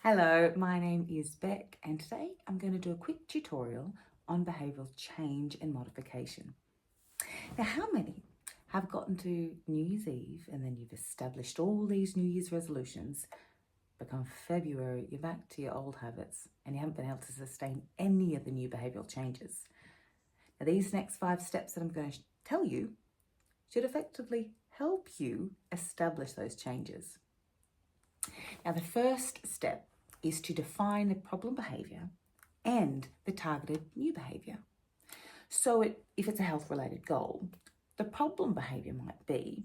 Hello, my name is Beck and today I'm going to do a quick tutorial on behavioural change and modification. Now, how many have gotten to New Year's Eve and then you've established all these New Year's resolutions, but come February you're back to your old habits and you haven't been able to sustain any of the new behavioural changes? Now, these next 5 steps that I'm going to tell you should effectively help you establish those changes. Now, the first step is to define the problem behaviour and the targeted new behaviour. So if it's a health-related goal, the problem behaviour might be,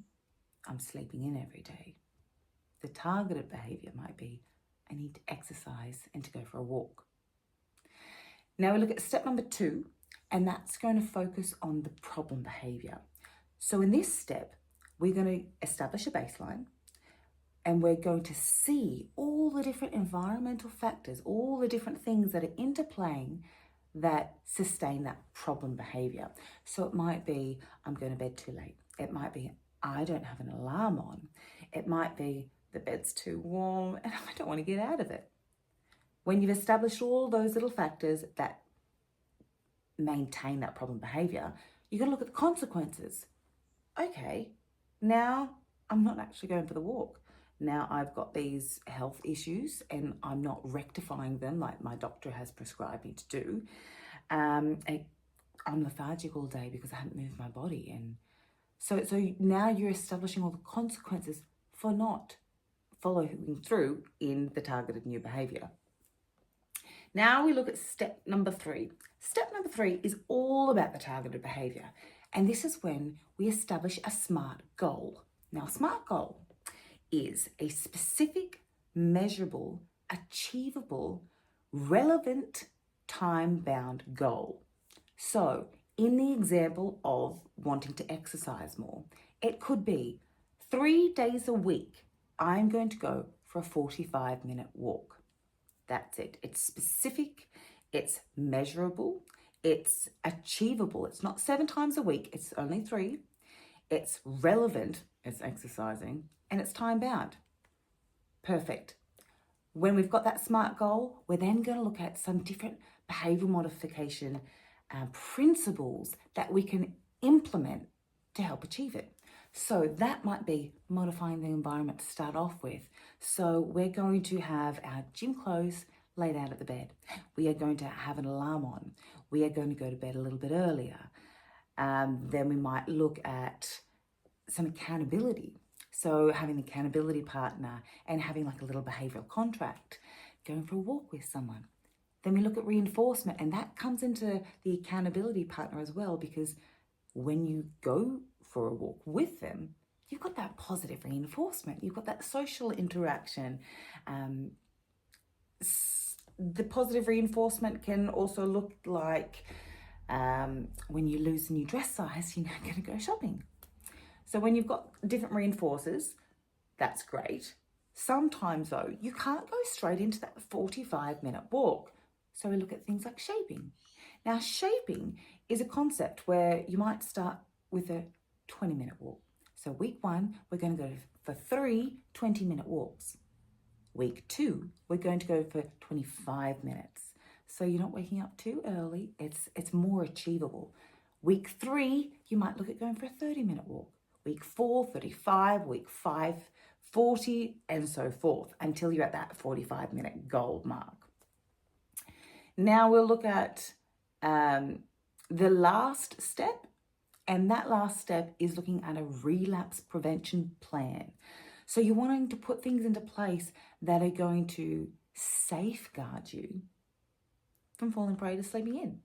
I'm sleeping in every day. The targeted behaviour might be, I need to exercise and to go for a walk. Now we look at step number 2, and that's going to focus on the problem behaviour. So in this step, we're going to establish a baseline, and we're going to see all the different environmental factors, all the different things that are interplaying that sustain that problem behaviour. So it might be, I'm going to bed too late. It might be, I don't have an alarm on. It might be, the bed's too warm and I don't want to get out of it. When you've established all those little factors that maintain that problem behaviour, you're going to look at the consequences. Okay, now I'm not actually going for the walk. Now I've got these health issues and I'm not rectifying them like my doctor has prescribed me to do. I'm lethargic all day because I haven't moved my body. And so now you're establishing all the consequences for not following through in the targeted new behaviour. Now we look at step number 3. Step number 3 is all about the targeted behaviour. And this is when we establish a SMART goal. Now, a SMART goal is a specific, measurable, achievable, relevant, time-bound goal. So in the example of wanting to exercise more, it could be 3 days a week, I'm going to go for a 45-minute walk. That's it. It's specific, it's measurable, it's achievable. It's not 7 times a week, it's only 3. It's relevant, it's exercising, and it's time bound. Perfect. When we've got that SMART goal, we're then going to look at some different behavioural modification principles that we can implement to help achieve it. So that might be modifying the environment to start off with. So we're going to have our gym clothes laid out at the bed. We are going to have an alarm on. We are going to go to bed a little bit earlier. Then we might look at some accountability. So having an accountability partner and having like a little behavioural contract, going for a walk with someone. Then we look at reinforcement, and that comes into the accountability partner as well, because when you go for a walk with them, you've got that positive reinforcement. You've got that social interaction. The positive reinforcement can also look like when you lose a new dress size, you're now going to go shopping. So when you've got different reinforcers, that's great. Sometimes though, you can't go straight into that 45-minute walk. So we look at things like shaping. Now, shaping is a concept where you might start with a 20-minute walk. So week 1, we're going to go for 3 20-minute walks. Week 2, we're going to go for 25 minutes. So you're not waking up too early. It's more achievable. Week 3, you might look at going for a 30-minute walk. Week 4, 35, week 5, 40, and so forth, until you're at that 45-minute goal mark. Now we'll look at the last step, and that last step is looking at a relapse prevention plan. So you're wanting to put things into place that are going to safeguard you from falling prey to sleeping in.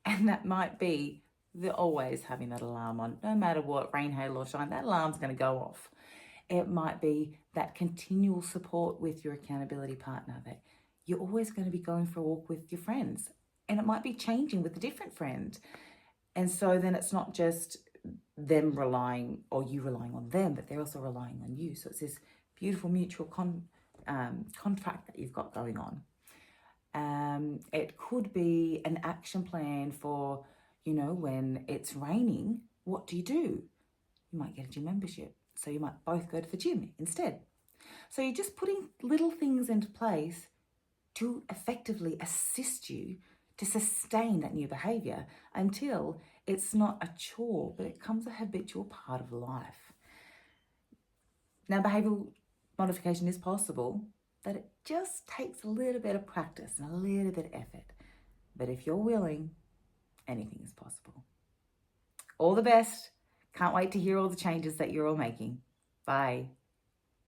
And that might be they're always having that alarm on. No matter what, rain, hail or shine, that alarm's going to go off. It might be that continual support with your accountability partner, that you're always going to be going for a walk with your friends. And it might be changing with a different friend. And so then it's not just them relying or you relying on them, but they're also relying on you. So it's this beautiful mutual contract that you've got going on. It could be an action plan for, when it's raining, what do? You might get a gym membership. So you might both go to the gym instead. So you're just putting little things into place to effectively assist you to sustain that new behavior until it's not a chore, but it becomes a habitual part of life. Now, behavioural modification is possible, but it just takes a little bit of practice and a little bit of effort. But if you're willing, anything is possible. All the best. Can't wait to hear all the changes that you're all making. Bye.